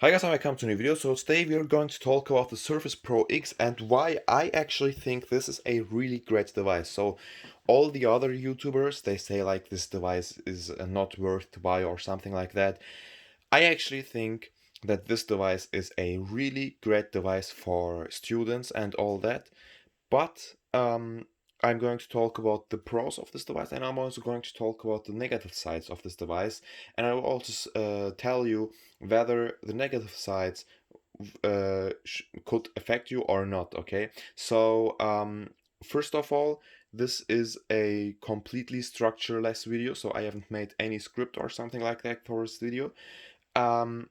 Hi guys, and welcome to a new video. So today we are going to talk about the Surface Pro X and why I actually think this is a really great device. So all the other YouTubers, they say like this device is not worth to buy or something like that. I actually think that this device is a really great device for students and all that. But I'm going to talk about the pros of this device, and I'm also going to talk about the negative sides of this device. And I will also tell you whether the negative sides could affect you or not. Okay, so first of all, this is a completely structureless video, so I haven't made any script or something like that for this video. Um,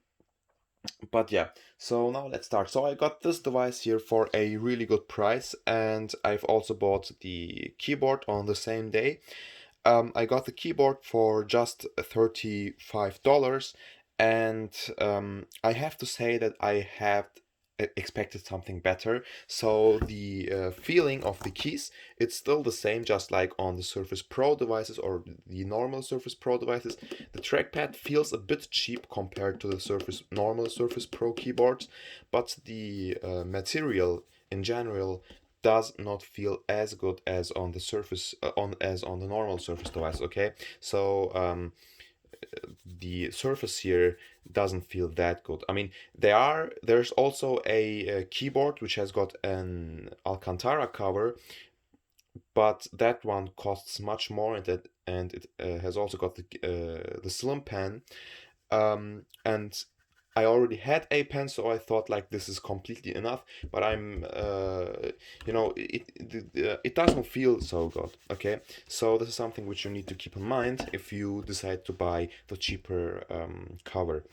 but yeah, so now let's start. So I got this device here for a really good price, and I've also bought the keyboard on the same day. I got the keyboard for just $35, and I have to say that I have expected something better. So the feeling of the keys, it's still the same, just like on the Surface Pro devices or the normal Surface Pro devices. The trackpad feels a bit cheap compared to the normal Surface Pro keyboards, but the material in general does not feel as good as on the surface on the normal Surface device. Okay, so the surface here doesn't feel that good. I mean, there's also a keyboard which has got an Alcantara cover, but that one costs much more, and it has also got the slim pen. And I already had a pen, so I thought like this is completely enough. But it doesn't feel so good. Okay, so this is something which you need to keep in mind if you decide to buy the cheaper cover.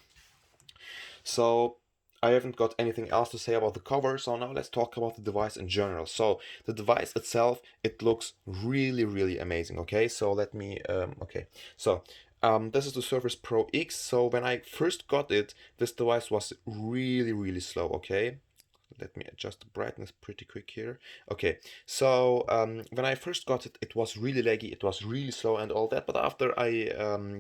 So I haven't got anything else to say about the cover, so now let's talk about the device in general. So the device itself, it looks really, really amazing. Okay, so let me, this is the Surface Pro X. So when I first got it, this device was really, really slow. Okay, let me adjust the brightness pretty quick here. Okay, so when I first got it, it was really laggy, it was really slow and all that, but after I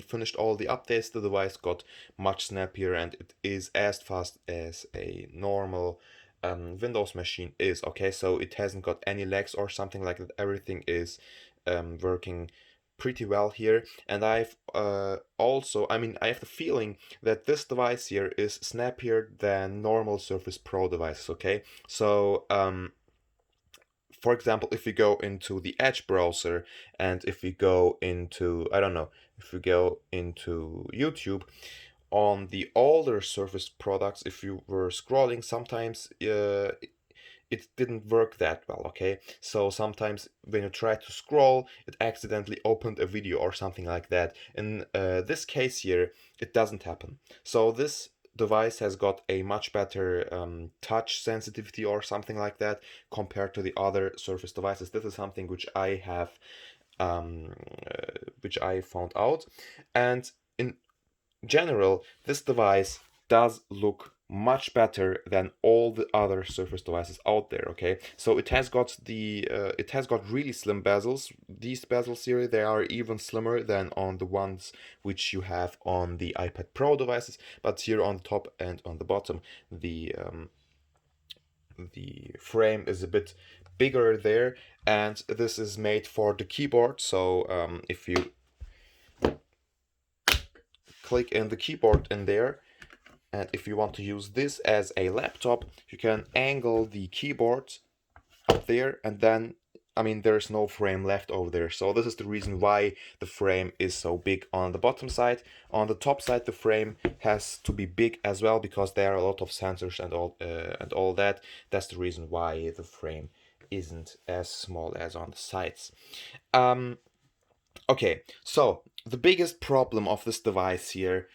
finished all the updates, the device got much snappier and it is as fast as a normal Windows machine is. Okay, so it hasn't got any lags or something like that. Everything is working pretty well here, and I have the feeling that this device here is snappier than normal Surface Pro devices. Okay, so for example, if we go into the Edge browser and if we go into, I don't know, if we go into YouTube, on the older Surface products, if you were scrolling, sometimes it didn't work that well. Okay, so sometimes when you try to scroll, it accidentally opened a video or something like that. In this case here, it doesn't happen. So this device has got a much better touch sensitivity or something like that compared to the other Surface devices. This is something which I found out, and in general, this device does look much better than all the other Surface devices out there. Okay, so it has got really slim bezels. These bezels here, they are even slimmer than on the ones which you have on the iPad Pro devices. But here on the top and on the bottom, the frame is a bit bigger there, and this is made for the keyboard. So if you click in the keyboard in there, and if you want to use this as a laptop, you can angle the keyboard up there, and then, I mean, there's no frame left over there. So this is the reason why the frame is so big on the bottom side. On the top side, the frame has to be big as well because there are a lot of sensors and all that. That's the reason why the frame isn't as small as on the sides. Okay, so the biggest problem of this device here,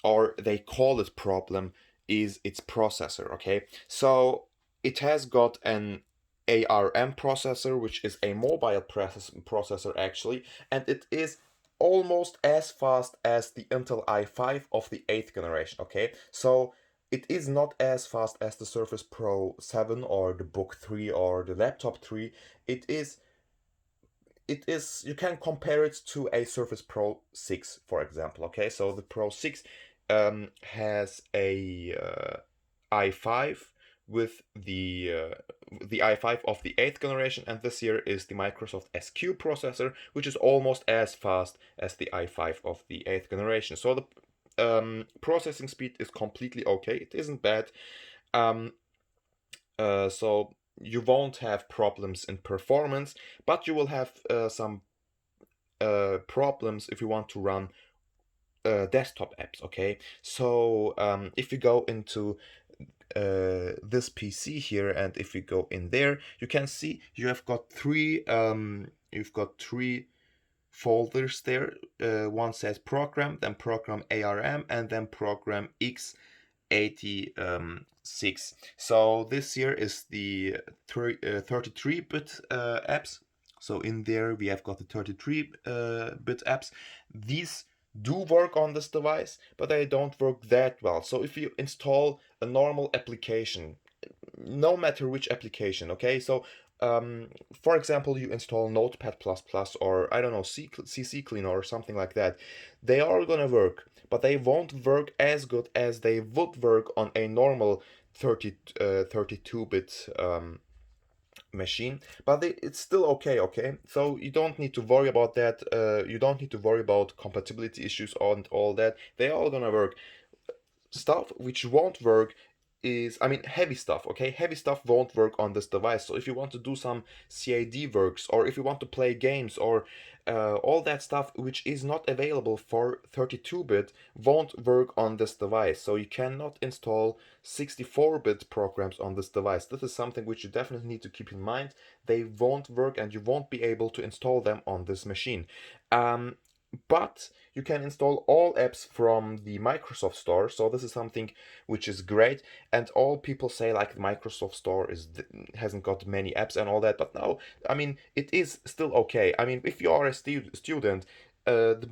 or they call it problem, is its processor. Okay, so it has got an ARM processor, which is a mobile processor actually, and it is almost as fast as the Intel i5 of the 8th generation. Okay, so it is not as fast as the Surface Pro 7 or the Book 3 or the Laptop 3. It is you can compare it to a Surface Pro 6, for example. Okay, so the Pro 6 has a i5 with the i5 of the 8th generation, and this here is the Microsoft SQ processor, which is almost as fast as the i5 of the 8th generation. So the processing speed is completely okay. It isn't bad. So you won't have problems in performance, but you will have some problems if you want to run desktop apps. Okay, so if you go into this PC here, and if you go in there, you can see you've got three folders there. One says program, then program ARM, and then program x86. So this here is the 33-bit apps. So in there we have got the 33-bit apps. These do work on this device, but they don't work that well. So if you install a normal application, no matter which application, okay, so for example, you install Notepad++ or I don't know, CC Cleaner or something like that, they are gonna work, but they won't work as good as they would work on a normal 32-bit machine, but it's still okay. So you don't need to worry about that. You don't need to worry about compatibility issues and all that. They're all gonna work. Stuff which won't work is, I mean, heavy stuff, okay? Heavy stuff won't work on this device. So if you want to do some CAD works, or if you want to play games, or all that stuff which is not available for 32-bit won't work on this device. So you cannot install 64-bit programs on this device. This is something which you definitely need to keep in mind. They won't work, and you won't be able to install them on this machine. But you can install all apps from the Microsoft Store, so this is something which is great. And all people say like the Microsoft Store hasn't got many apps and all that, but no, I mean, it is still okay. I mean, if you are a student, the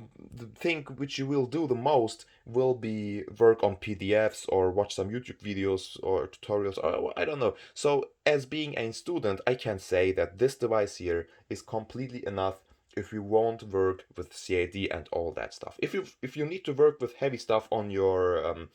thing which you will do the most will be work on PDFs or watch some YouTube videos or tutorials, or I don't know. So as being a student, I can say that this device here is completely enough if you won't work with CAD and all that stuff. If you need to work with heavy stuff on your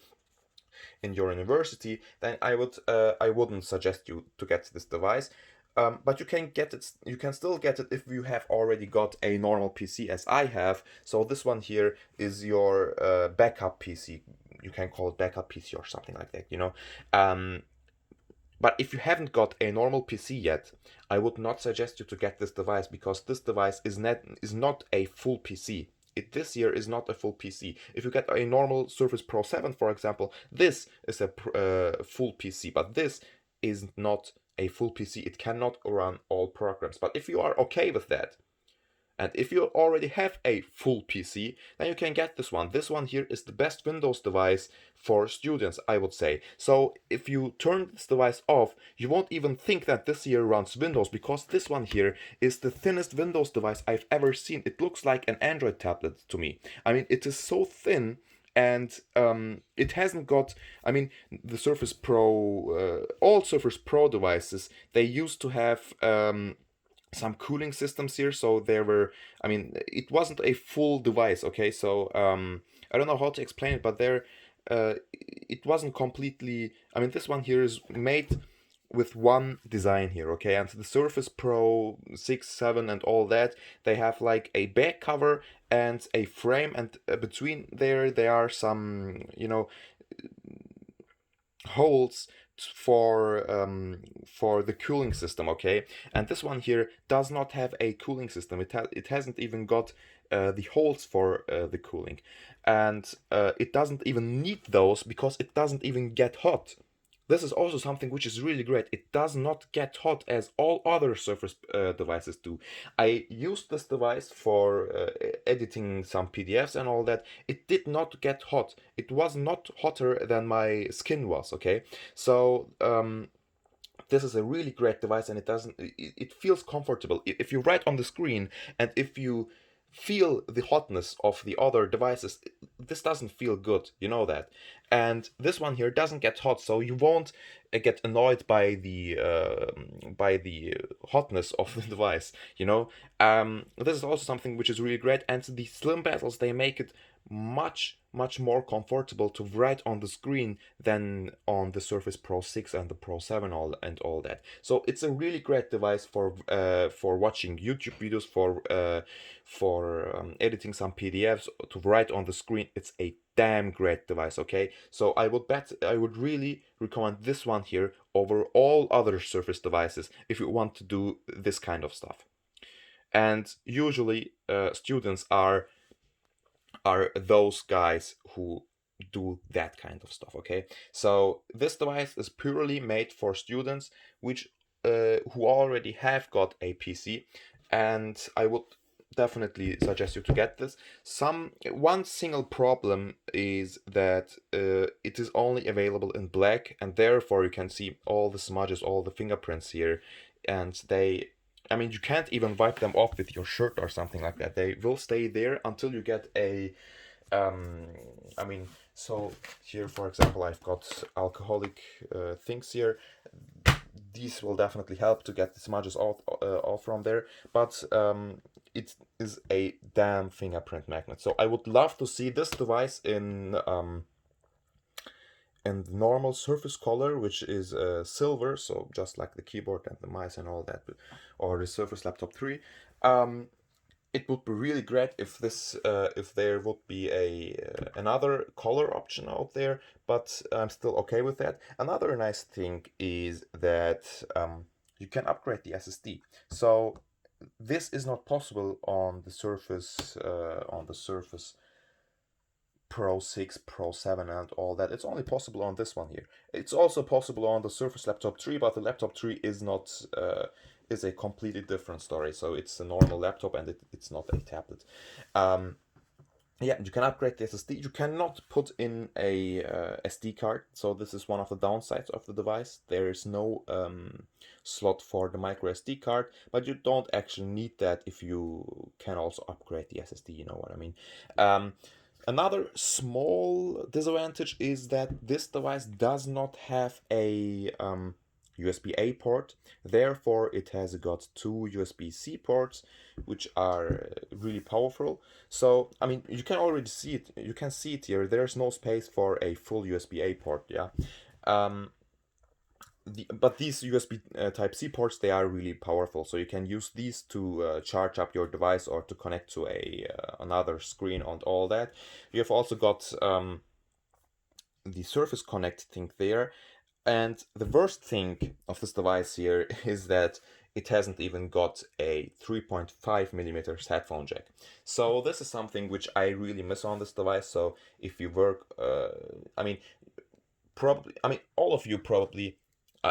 in your university, then I wouldn't suggest you to get this device. But you can get it. You can still get it if you have already got a normal PC, as I have. So this one here is your backup PC. You can call it backup PC or something like that. You know. But if you haven't got a normal PC yet, I would not suggest you to get this device, because this device is not a full PC. This year is not a full PC. If you get a normal Surface Pro 7, for example, this is a full PC, but this is not a full PC. It cannot run all programs. But if you are okay with that, and if you already have a full PC, then you can get this one. This one here is the best Windows device for students, I would say. So if you turn this device off, you won't even think that this here runs Windows, because this one here is the thinnest Windows device I've ever seen. It looks like an Android tablet to me. I mean, it is so thin, and it hasn't got, I mean, the Surface Pro, all Surface Pro devices, they used to have some cooling systems here, so there were, I mean, it wasn't a full device, okay? So I don't know how to explain it, but it wasn't completely, I mean, this one here is made with one design here, okay? And the Surface Pro 6, 7 and all that, they have like a back cover and a frame, and between there are some, you know, holes for the cooling system, okay? And this one here does not have a cooling system. It hasn't even got the holes for the cooling, and it doesn't even need those, because it doesn't even get hot. This is also something which is really great. It does not get hot as all other Surface devices do. I used this device for editing some PDFs and all that. It did not get hot. It was not hotter than my skin was, okay? So this is a really great device, and it feels comfortable. If you write on the screen, and if you feel the hotness of the other devices, this doesn't feel good, you know that. And this one here doesn't get hot, so you won't get annoyed by the hotness of the device, you know. This is also something which is really great. And the slim bezels, they make it much much more comfortable to write on the screen than on the Surface Pro 6 and the Pro 7 all that. So it's a really great device for watching YouTube videos, for editing some PDFs, to write on the screen. It's a damn great device, okay? So I would really recommend this one here over all other Surface devices if you want to do this kind of stuff. And usually students are those guys who do that kind of stuff, okay? So this device is purely made for students who already have got a PC, and I would definitely suggest you to get this. One single problem is that it is only available in black, and therefore you can see all the smudges, all the fingerprints here, and I mean, you can't even wipe them off with your shirt or something like that. They will stay there until you get a I mean, so here, for example, I've got alcoholic things here. These will definitely help to get the smudges off from there, but it is a damn fingerprint magnet. So I would love to see this device in the normal surface color, which is silver, so just like the keyboard and the mice and all that, or the Surface Laptop 3. It would be really great if there would be another color option out there, but I'm still okay with that. Another nice thing is that you can upgrade the SSD. So this is not possible on the Surface Pro 6, Pro 7 and all that. It's only possible on this one here. It's also possible on the Surface Laptop 3, but the Laptop 3 is a completely different story. So it's a normal laptop and it's not a tablet. Yeah, you can upgrade the SSD. You cannot put in a SD card, so this is one of the downsides of the device. There is no slot for the micro SD card, but you don't actually need that if you can also upgrade the SSD, you know what I mean. Another small disadvantage is that this device does not have a USB-A port. Therefore, it has got two USB-C ports, which are really powerful. So, I mean, you can already see it. You can see it here. There's no space for a full USB-A port. Yeah. But these USB Type-C ports, they are really powerful, so you can use these to charge up your device or to connect to another screen and all that. You have also got the Surface Connect thing there, and the worst thing of this device here is that it hasn't even got a 3.5 millimeters headphone jack. So this is something which I really miss on this device. So if you work, all of you probably,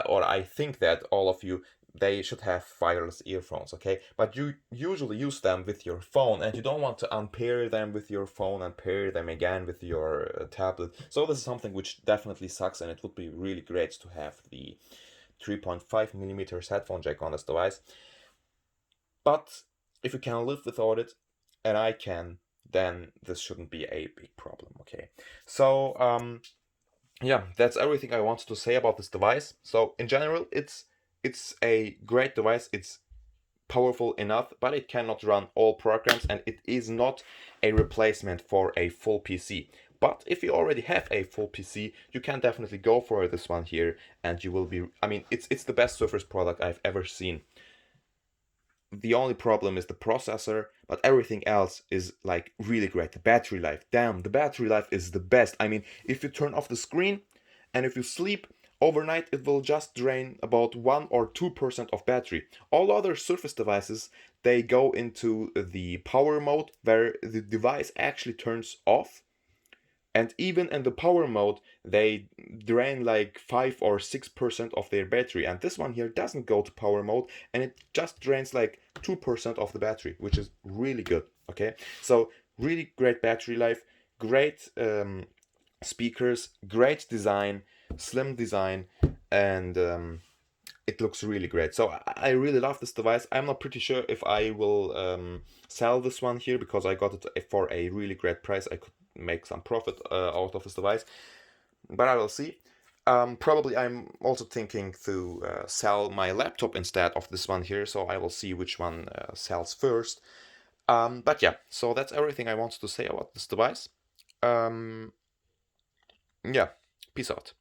or I think that all of you, they should have wireless earphones, okay? But you usually use them with your phone, and you don't want to unpair them with your phone and pair them again with your tablet. So this is something which definitely sucks, and it would be really great to have the 3.5 millimeters headphone jack on this device. But if you can live without it, and I can, then this shouldn't be a big problem, okay? So, yeah, that's everything I wanted to say about this device. So in general, it's a great device. It's powerful enough, but it cannot run all programs, and it is not a replacement for a full PC. But if you already have a full PC, you can definitely go for this one here, and you will be. I mean, it's the best Surface product I've ever seen. The only problem is the processor, but everything else is like really great. The battery life, damn, the battery life is the best. I mean, if you turn off the screen and if you sleep overnight, it will just drain about 1 or 2% of battery. All other Surface devices, they go into the power mode where the device actually turns off. And even in the power mode, they drain like 5 or 6% of their battery. And this one here doesn't go to power mode, and it just drains like 2% of the battery, which is really good. Okay, so really great battery life, great speakers, great design, slim design, and it looks really great. So I really love this device. I'm not pretty sure if I will sell this one here, because I got it for a really great price. I could make some profit out of this device, but I will see. Probably I'm also thinking to sell my laptop instead of this one here, so I will see which one sells first. But yeah, so that's everything I wanted to say about this device. Yeah, peace out.